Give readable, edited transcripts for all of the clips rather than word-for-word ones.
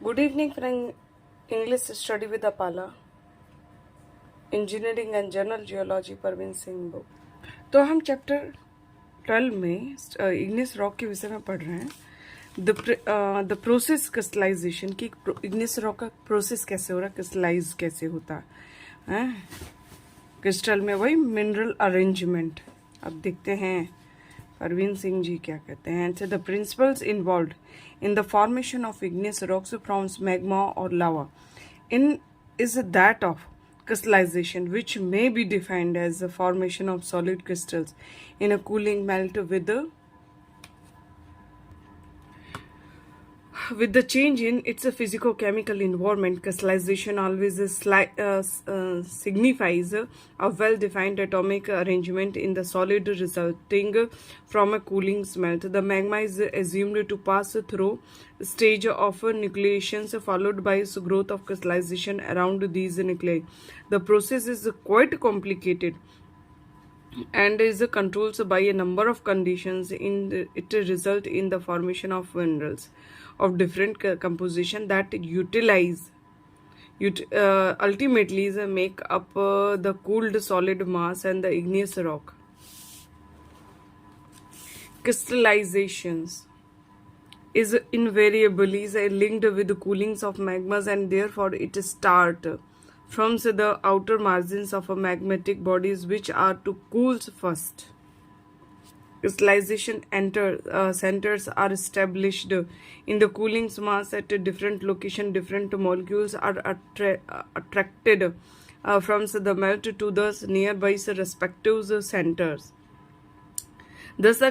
Good evening friend. English study with Apala, engineering and general geology Parveen Singh book. तो हम chapter 12 में igneous rock के विषय में पढ़ रहे हैं। द प्रोसेस क्रिस्टलाइजेशन की इग्नियस रॉक का प्रोसेस कैसे हो रहा है, क्रिस्टलाइज कैसे होता है क्रिस्टल में, वही मिनरल अरेंजमेंट। अब देखते हैं परवीन सिंह जी क्या कहते हैं। The principles involve in the formation of igneous rocks from magma or lava is that of crystallization, which may be defined as the formation of solid crystals in a cooling melt with the change in its physico-chemical environment. Crystallization always signifies a well-defined atomic arrangement in the solid resulting from a cooling melt. The magma is assumed to pass through stage of nucleations followed by growth of crystallization around these nuclei. The process is quite complicated and is controlled by a number of conditions. It result in the formation of minerals of different composition that ultimately make up the cooled solid mass and the igneous rock. Crystallizations is invariably linked with the coolings of magmas, and therefore it start from the outer margins of a magmatic bodies which are to cool first. Crystallization centers are established in the cooling mass at a different location. Different molecules are attracted from the melt to the nearby respective centers. Thus, the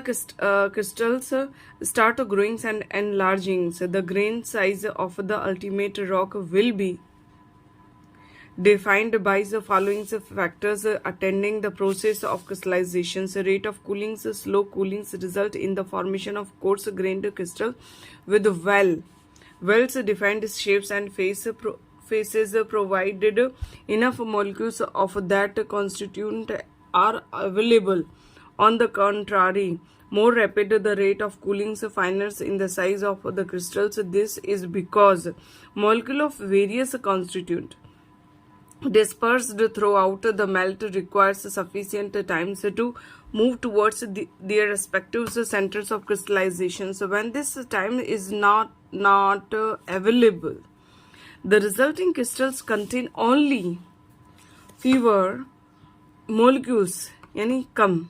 crystals start growing and enlarging. So the grain size of the ultimate rock will be defined by the following factors attending the process of crystallization. Rate of cooling, slow cooling result in the formation of coarse-grained crystal with well-defined shapes and faces, provided enough molecules of that constituent are available. On the contrary, more rapid the rate of cooling, finer in the size of the crystals. This is because molecules of various constituent dispersed throughout the melt requires sufficient time to move towards their respective centers of crystallization. So when this time is not available, the resulting crystals contain only fewer molecules, yani kam,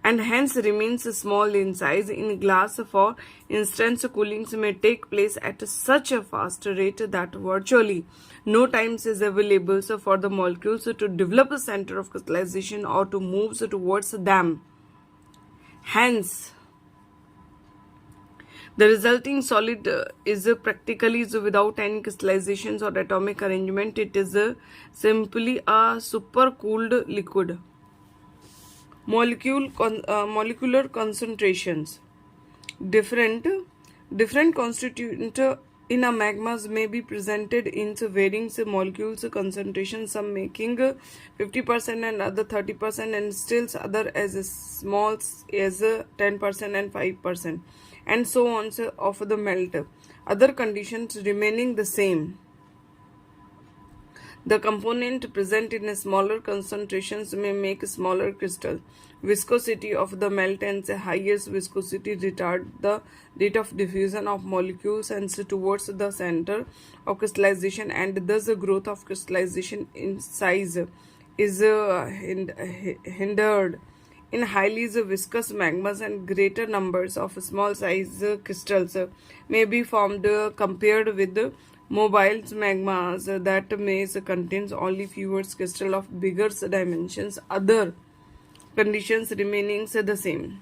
and hence remains small in size. In glass, for instance, coolings may take place at such a fast rate that virtually no time is available for the molecules to develop a center of crystallization or to move towards them. Hence, the resulting solid is practically without any crystallizations or atomic arrangement. It is simply a supercooled liquid. Molecular concentrations. Different constituent in a magmas may be presented in varying molecules concentration, some making 50% and other 30%, and still other as small as 10% and 5%, and so on of the melt. Other conditions remaining the same. The component present in smaller concentrations may make smaller crystal. Viscosity of the melt and highest viscosity retard the rate of diffusion of molecules and towards the center of crystallization, and thus the growth of crystallization in size is hindered. In highly viscous magmas, and greater numbers of small size crystals may be formed compared with mobile magmas that may contains only fewer crystals of bigger dimensions. Other conditions remaining the same.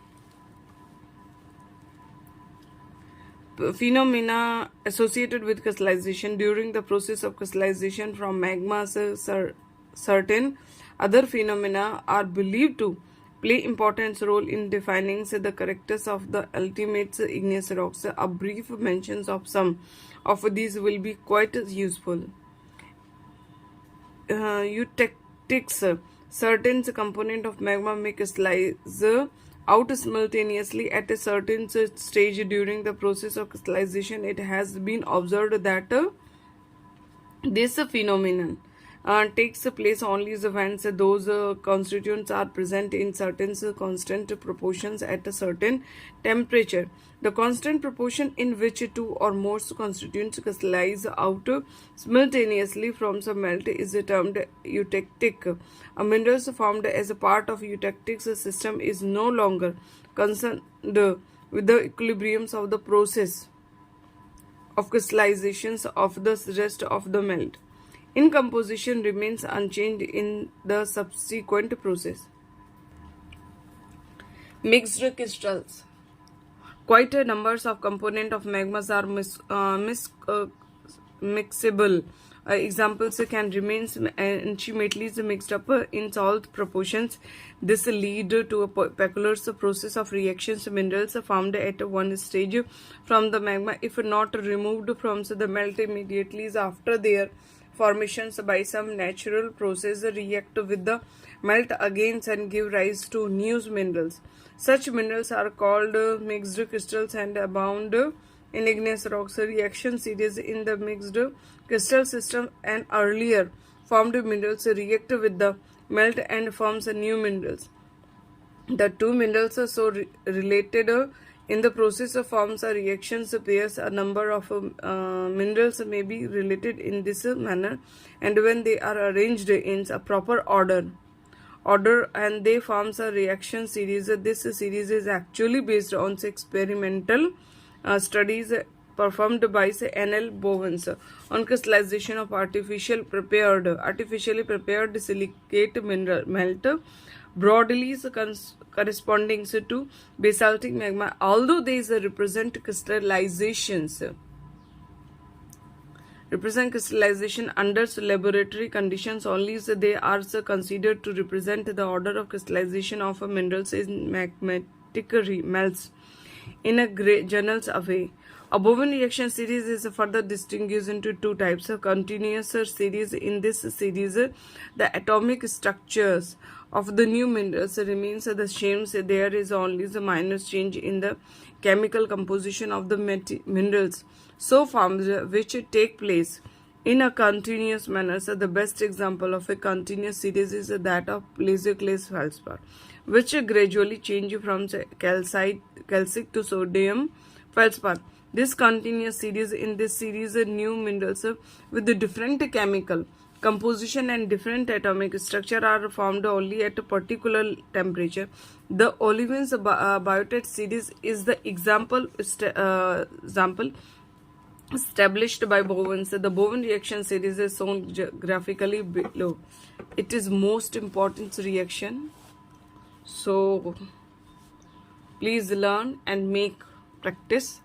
Phenomena associated with crystallization. During the process of crystallization from magmas, certain other phenomena are believed to play important role in defining the characters of the ultimate igneous rocks. A brief mentions of some of these will be quite useful. Eutectics. Certain component of magma may crystallize out simultaneously at a certain stage during the process of crystallization. It has been observed that this phenomenon takes place only when those constituents are present in certain constant proportions at a certain temperature. The constant proportion in which two or more constituents crystallize out simultaneously from some melt is termed eutectic. A mineral formed as a part of eutectic system is no longer concerned with the equilibriums of the process of crystallizations of the rest of the melt. In composition remains unchanged in the subsequent process. Mixed crystals. Quite a numbers of components of magmas are mixable. Examples can remain intimately mixed up in salt proportions. This lead to a peculiar process of reactions. Minerals formed at one stage from the magma, if not removed from the melt immediately after their formations by some natural process, react with the melt again and give rise to new minerals. Such minerals are called mixed crystals and abound in igneous rocks. Reaction series in the mixed crystal system and earlier formed minerals react with the melt and forms new minerals. The two minerals are so related in the process of forms or reactions pairs. A number of minerals may be related in this manner, and when they are arranged in a proper order and they forms a reaction series. This series is actually based on experimental studies performed by N.L. Bowens on crystallization of artificially prepared silicate mineral melt broadly corresponding to basaltic magma. Although these represent crystallization under laboratory conditions only, they are considered to represent the order of crystallization of minerals in magmatic melts in a journal's way. A Bowen reaction series is further distinguished into two types of continuous series. In this series, the atomic structures of the new minerals remains the same. There is only the minor change in the chemical composition of the minerals so formed, which take place in a continuous manner. So the best example of a continuous series is that of plesioclase feldspar, which gradually change from calcic to sodium feldspar. This continuous series, in this series, new minerals with the different chemical composition and different atomic structure are formed only at a particular temperature. The olivines biotite series is the example established by Bowen. The Bowen reaction series is shown graphically below. It is most important reaction. So please learn and make practice.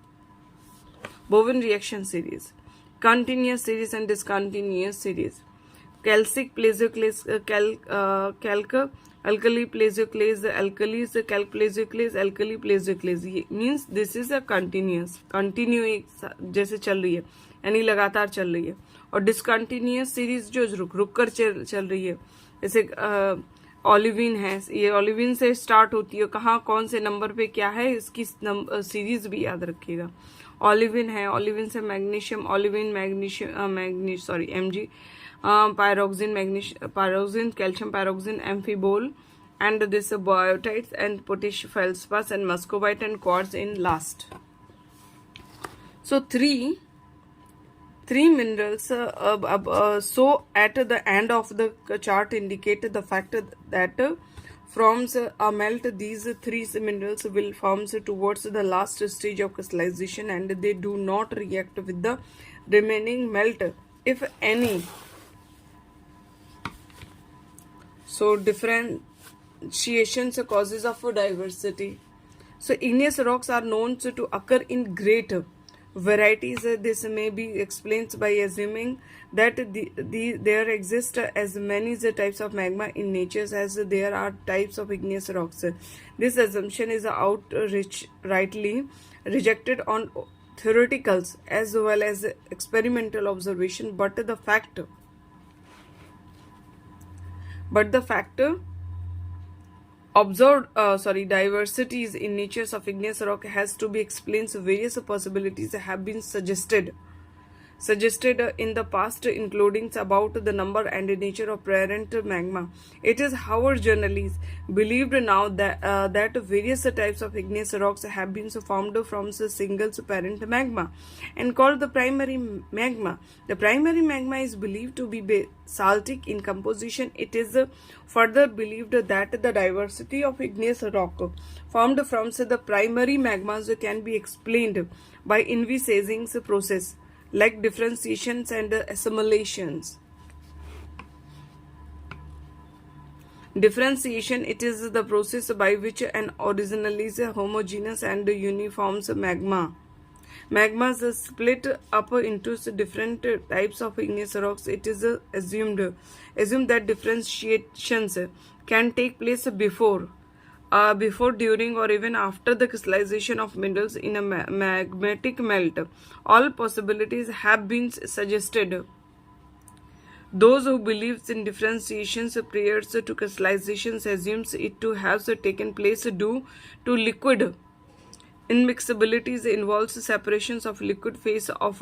Bowen reaction series, continuous series and discontinuous series. Calcic plesioclase, calc alkali plesioclase, alkalis calc plesioclase, alkali plesioclase. Means this is a continuous, जैसे चल रही है, यानी लगातार चल रही है. और डिसकंटिन्यूअस सीरीज जो रुक कर चल रही है, जैसे ओलिविन है, ये ओलिविन से स्टार्ट होती है, कहाँ कौन से नंबर पे क्या है इसकी सीरीज भी याद रखिएगा. ओलिविन है, ओलिविन से magnesium, olivine Mg, pyroxene, calcium pyroxene, amphibole, and this biotites and potash feldspar and muscovite and quartz in last. So three minerals so at the end of the chart indicate the fact that from a melt these three minerals will form towards the last stage of crystallization, and they do not react with the remaining melt if any. So differentiations causes of diversity. So igneous rocks are known to occur in great varieties. This may be explained by assuming that there exist as many types of magma in nature as there are types of igneous rocks. This assumption is rightly rejected on theoreticals as well as experimental observation, but the fact diversities in natures of igneous rock has to be explained. So various possibilities have been suggested in the past, including about the number and nature of parent magma. It is, however, generally believed now that various types of igneous rocks have been formed from a single parent magma and called the primary magma. The primary magma is believed to be basaltic in composition. It is further believed that the diversity of igneous rock formed from the primary magmas can be explained by envisaging process like differentiations and assimilations. Differentiation, it is the process by which an originally homogeneous and uniform magmas are split up into different types of igneous rocks. It is assumed that differentiations can take place before, during, or even after the crystallization of minerals in a magmatic melt. All possibilities have been suggested. Those who believe in differentiations prior to crystallization assumes it to have taken place due to liquid immiscibilities involves separations of liquid phases of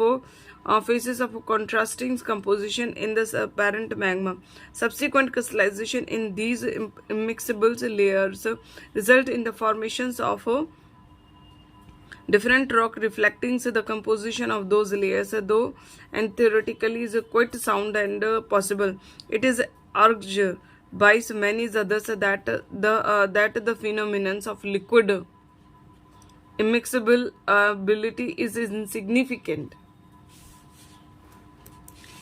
contrasting composition in the parent magma. Subsequent crystallization in these immiscible layers result in the formations of different rock reflecting the composition of those layers, though and theoretically is quite sound and possible. It is urged by many others that the phenomenon of liquid immiscibility is insignificant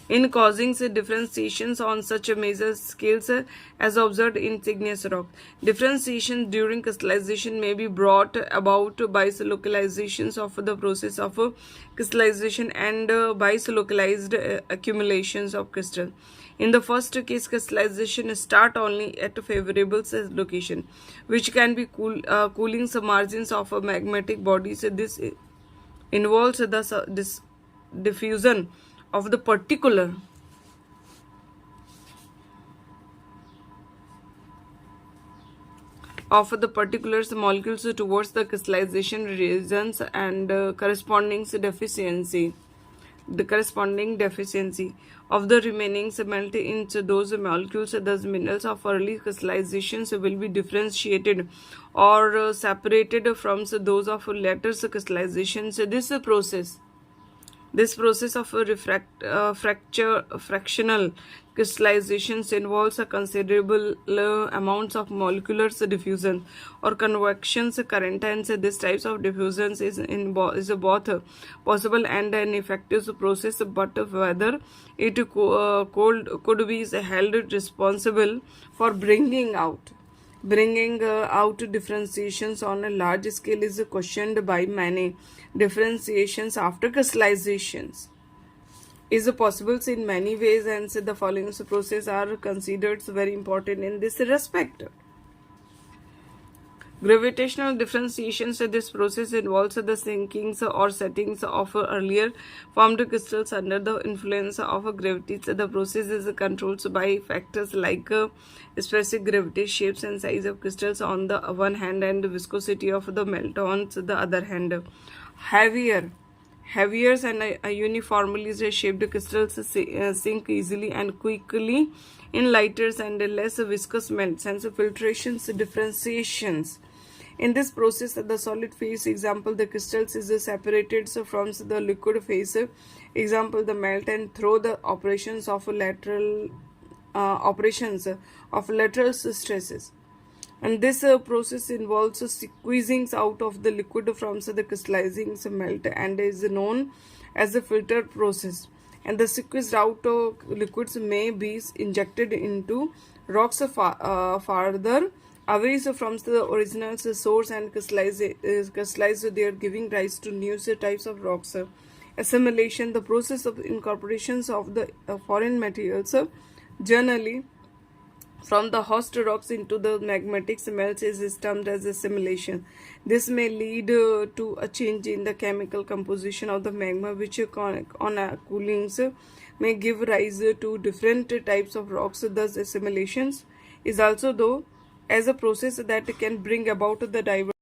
in causing differentiations on such major scales as observed in igneous rock. Differentiation during crystallization may be brought about by localizations of the process of crystallization and by localized accumulations of crystal. In the first case, crystallization start only at a favorable location, which can be cooling some margins of magmatic bodies. This involves the diffusion of the particular molecules towards the crystallization regions and corresponding deficiency of the remaining melt into those molecules. Thus minerals of early crystallizations will be differentiated or separated from those of later crystallizations. This process of fractional crystallizations involves a considerable amounts of molecular diffusion or convection current, and this type of diffusion is both possible and an effective process, but whether it could be held responsible for bringing out differentiations on a large scale is questioned by many. Differentiations after crystallizations is possible in many ways, and the following processes are considered very important in this respect. Gravitational differentiations. This process involves the sinkings or settings of earlier formed crystals under the influence of gravity. The process is controlled by factors like specific gravity, shapes and size of crystals on the one hand and viscosity of the melt on the other hand. Heavier and uniformly shaped crystals sink easily and quickly in lighter and less viscous melts, and filtrations differentiations. In this process, the solid phase, example, the crystals is separated from the liquid phase, example, the melt, and through the operations of lateral stresses. And this process involves squeezing out of the liquid from the crystallizing melt and is known as the filter process. And the squeezed out liquids may be injected into rocks farther away from the original source and crystallize there, giving rise to new types of rocks. Assimilation, the process of incorporations of the foreign materials generally from the host rocks into the magmatic melts is termed as assimilation. This may lead to a change in the chemical composition of the magma, which on coolings may give rise to different types of rocks. Thus assimilations is also as a process that can bring about the diverse